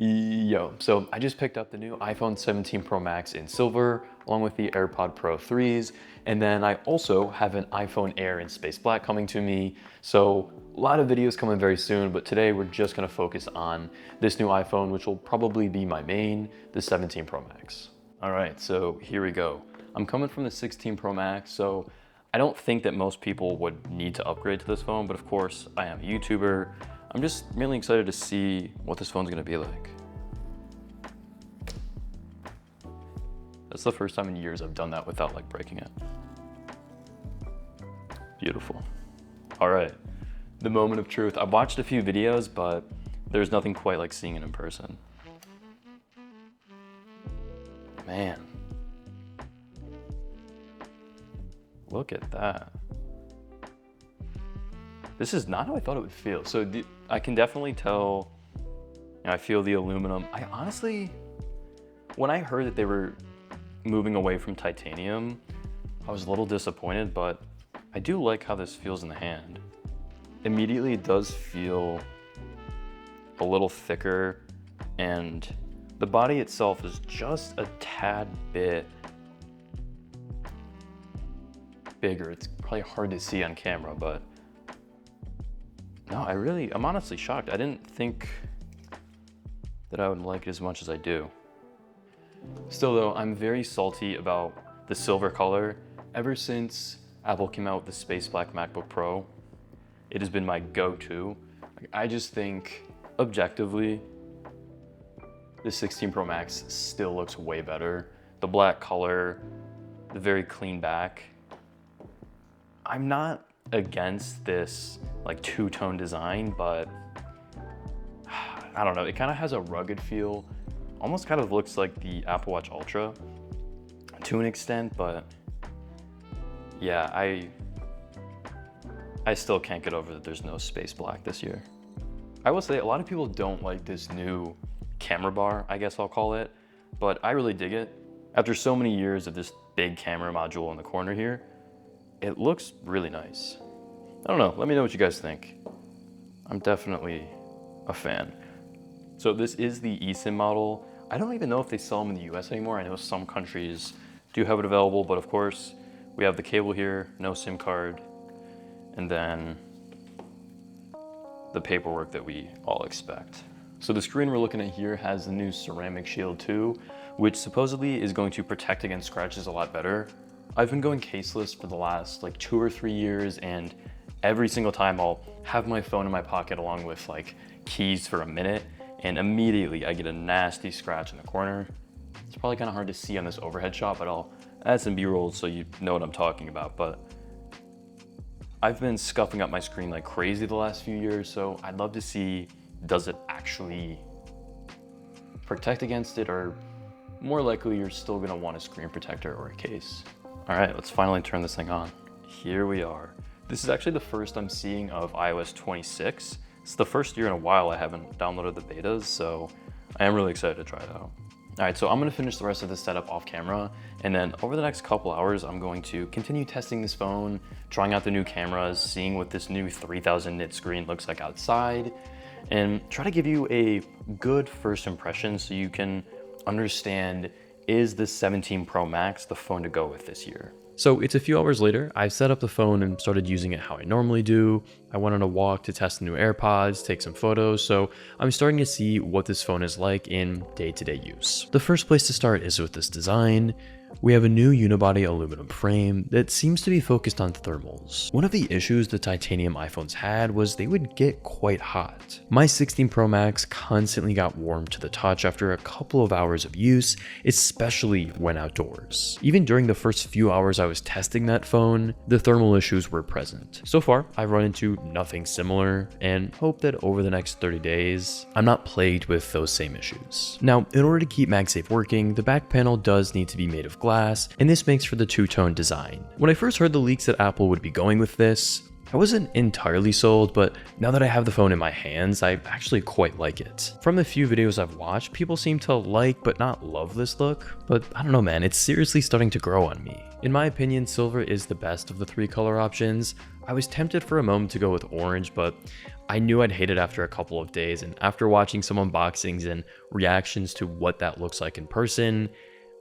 Yo, so I just picked up the new iPhone 17 Pro Max in silver, along with the AirPod Pro 3s, and then I also have an iPhone Air in space black coming to me. So a lot of videos coming very soon, but today we're just gonna focus on this new iPhone, which will probably be my main, the 17 Pro Max. All right, so here we go. I'm coming from the 16 Pro Max, so I don't think that most people would need to upgrade to this phone, but of course I am a YouTuber. I'm just really excited to see what this phone's gonna be like. That's the first time in years I've done that without like breaking it. Beautiful. All right, the moment of truth. I've watched a few videos, but there's nothing quite like seeing it in person. Man. Look at that. This is not how I thought it would feel. So I can definitely tell, I feel the aluminum. I honestly, when I heard that they were moving away from titanium, I was a little disappointed, but I do like how this feels in the hand. Immediately it does feel a little thicker, and the body itself is just a tad bit bigger. It's probably hard to see on camera, but no, I'm honestly shocked. I didn't think that I would like it as much as I do. Still though, I'm very salty about the silver color. Ever since Apple came out with the Space Black MacBook Pro, it has been my go-to. I just think, objectively, the 16 Pro Max still looks way better. The black color, the very clean back. I'm not against this like two-tone design, but I don't know, it kind of has a rugged feel. Almost kind of looks like the Apple Watch Ultra to an extent, but yeah, I still can't get over that there's no space black this year. I will say a lot of people don't like this new camera bar, I guess I'll call it, but I really dig it. After so many years of this big camera module in the corner here, it looks really nice. I don't know, let me know what you guys think. I'm definitely a fan. So this is the eSIM model. I don't even know if they sell them in the US anymore. I know some countries do have it available, but of course, we have the cable here, no SIM card, and then the paperwork that we all expect. So the screen we're looking at here has the new ceramic shield too, which supposedly is going to protect against scratches a lot better. I've been going caseless for the last like 2 or 3 years, and every single time I'll have my phone in my pocket along with like keys for a minute, and immediately I get a nasty scratch in the corner. It's probably kind of hard to see on this overhead shot, but I'll add some B-roll so you know what I'm talking about. But I've been scuffing up my screen like crazy the last few years, so I'd love to see, does it actually protect against it, or more likely you're still gonna want a screen protector or a case. All right, let's finally turn this thing on. Here we are. This is actually the first I'm seeing of iOS 26. It's the first year in a while I haven't downloaded the betas, so I am really excited to try it out. All right, so I'm gonna finish the rest of this setup off camera, and then over the next couple hours, I'm going to continue testing this phone, trying out the new cameras, seeing what this new 3000 nit screen looks like outside, and try to give you a good first impression so you can understand, is the 17 Pro Max the phone to go with this year? So it's a few hours later. I've set up the phone and started using it how I normally do. I went on a walk to test the new AirPods, take some photos, so I'm starting to see what this phone is like in day-to-day use. The first place to start is with this design. We have a new unibody aluminum frame that seems to be focused on thermals. One of the issues the titanium iPhones had was they would get quite hot. My 16 Pro Max constantly got warm to the touch after a couple of hours of use, especially when outdoors. Even during the first few hours I was testing that phone, the thermal issues were present. So far, I've run into nothing similar and hope that over the next 30 days, I'm not plagued with those same issues. Now, in order to keep MagSafe working, the back panel does need to be made of glass, and this makes for the two-tone design. When I first heard the leaks that Apple would be going with this, I wasn't entirely sold, but now that I have the phone in my hands, I actually quite like it. From the few videos I've watched, people seem to like but not love this look, but I don't know man, it's seriously starting to grow on me. In my opinion, silver is the best of the three color options. I was tempted for a moment to go with orange, but I knew I'd hate it after a couple of days, and after watching some unboxings and reactions to what that looks like in person,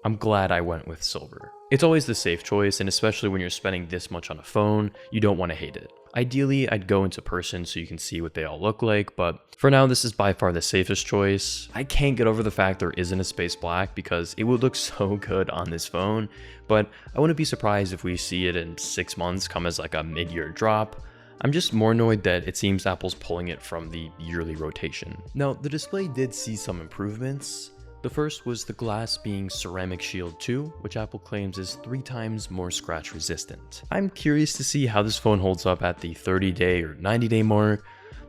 I'm glad I went with silver. It's always the safe choice, and especially when you're spending this much on a phone, you don't want to hate it. Ideally, I'd go into person so you can see what they all look like, but for now, this is by far the safest choice. I can't get over the fact there isn't a space black because it would look so good on this phone, but I wouldn't be surprised if we see it in 6 months come as like a mid-year drop. I'm just more annoyed that it seems Apple's pulling it from the yearly rotation. Now, the display did see some improvements. The first was the glass being Ceramic Shield 2, which Apple claims is 3 times more scratch resistant. I'm curious to see how this phone holds up at the 30-day or 90-day mark,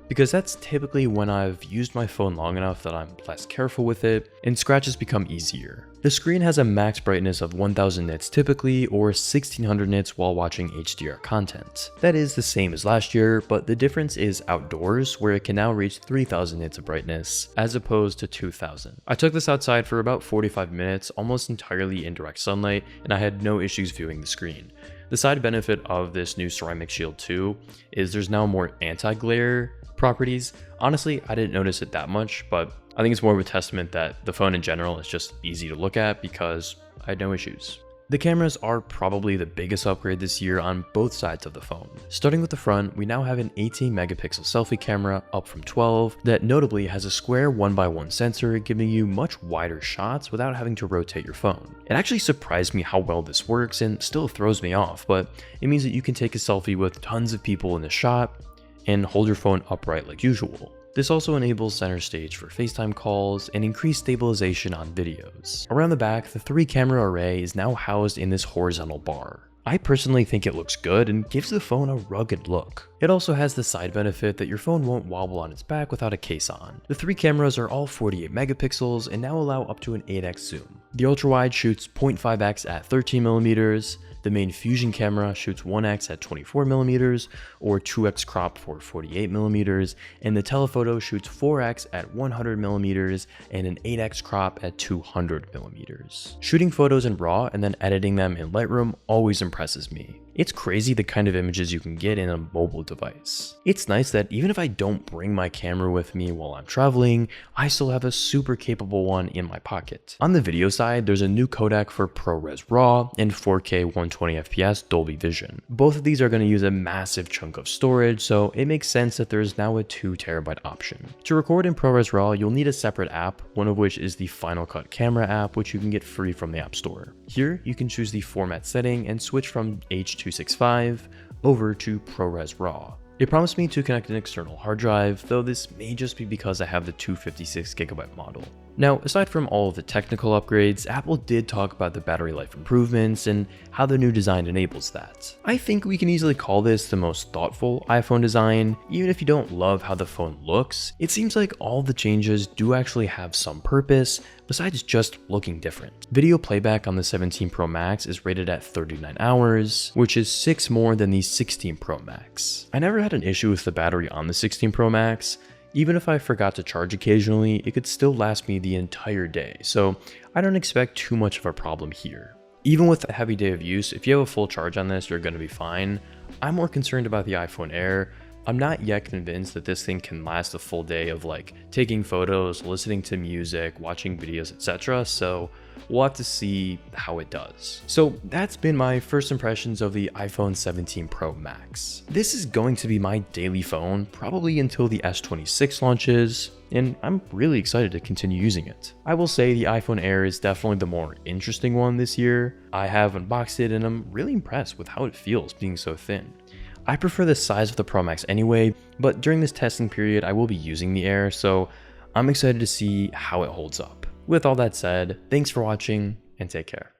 because that's typically when I've used my phone long enough that I'm less careful with it, and scratches become easier. The screen has a max brightness of 1000 nits typically, or 1600 nits while watching HDR content. That is the same as last year, but the difference is outdoors, where it can now reach 3000 nits of brightness, as opposed to 2000. I took this outside for about 45 minutes, almost entirely in direct sunlight, and I had no issues viewing the screen. The side benefit of this new Ceramic Shield 2 is there's now more anti-glare properties. Honestly, I didn't notice it that much, but I think it's more of a testament that the phone in general is just easy to look at because I had no issues. The cameras are probably the biggest upgrade this year on both sides of the phone. Starting with the front, we now have an 18 megapixel selfie camera up from 12 that notably has a square 1x1 sensor giving you much wider shots without having to rotate your phone. It actually surprised me how well this works and still throws me off, but it means that you can take a selfie with tons of people in the shot and hold your phone upright like usual. This also enables center stage for FaceTime calls and increased stabilization on videos. Around the back, the 3 camera array is now housed in this horizontal bar. I personally think it looks good and gives the phone a rugged look. It also has the side benefit that your phone won't wobble on its back without a case on. The 3 cameras are all 48 megapixels and now allow up to an 8x zoom. The ultra-wide shoots 0.5x at 13mm, the main Fusion camera shoots 1x at 24mm or 2x crop for 48mm, and the telephoto shoots 4x at 100mm and an 8x crop at 200mm. Shooting photos in RAW and then editing them in Lightroom always impresses me. It's crazy the kind of images you can get in a mobile device. It's nice that even if I don't bring my camera with me while I'm traveling, I still have a super capable one in my pocket. On the video side, there's a new codec for ProRes RAW and 4K 120fps Dolby Vision. Both of these are going to use a massive chunk of storage, so it makes sense that there's now a 2TB option. To record in ProRes RAW, you'll need a separate app, one of which is the Final Cut Camera app, which you can get free from the App Store. Here, you can choose the format setting and switch from H.265 over to ProRes RAW. It promised me to connect an external hard drive, though this may just be because I have the 256GB model. Now, aside from all of the technical upgrades, Apple did talk about the battery life improvements and how the new design enables that. I think we can easily call this the most thoughtful iPhone design. Even if you don't love how the phone looks, it seems like all the changes do actually have some purpose besides just looking different. Video playback on the 17 Pro Max is rated at 39 hours, which is 6 more than the 16 Pro Max. I never had an issue with the battery on the 16 Pro Max. Even if I forgot to charge occasionally, it could still last me the entire day, so I don't expect too much of a problem here. Even with a heavy day of use, if you have a full charge on this, you're going to be fine. I'm more concerned about the iPhone Air. I'm not yet convinced that this thing can last a full day of like taking photos, listening to music, watching videos, etc. So we'll have to see how it does. So that's been my first impressions of the iPhone 17 Pro Max. This is going to be my daily phone, probably until the S26 launches, and I'm really excited to continue using it. I will say the iPhone Air is definitely the more interesting one this year. I have unboxed it and I'm really impressed with how it feels being so thin. I prefer the size of the Pro Max anyway, but during this testing period I will be using the Air, so I'm excited to see how it holds up. With all that said, thanks for watching and take care.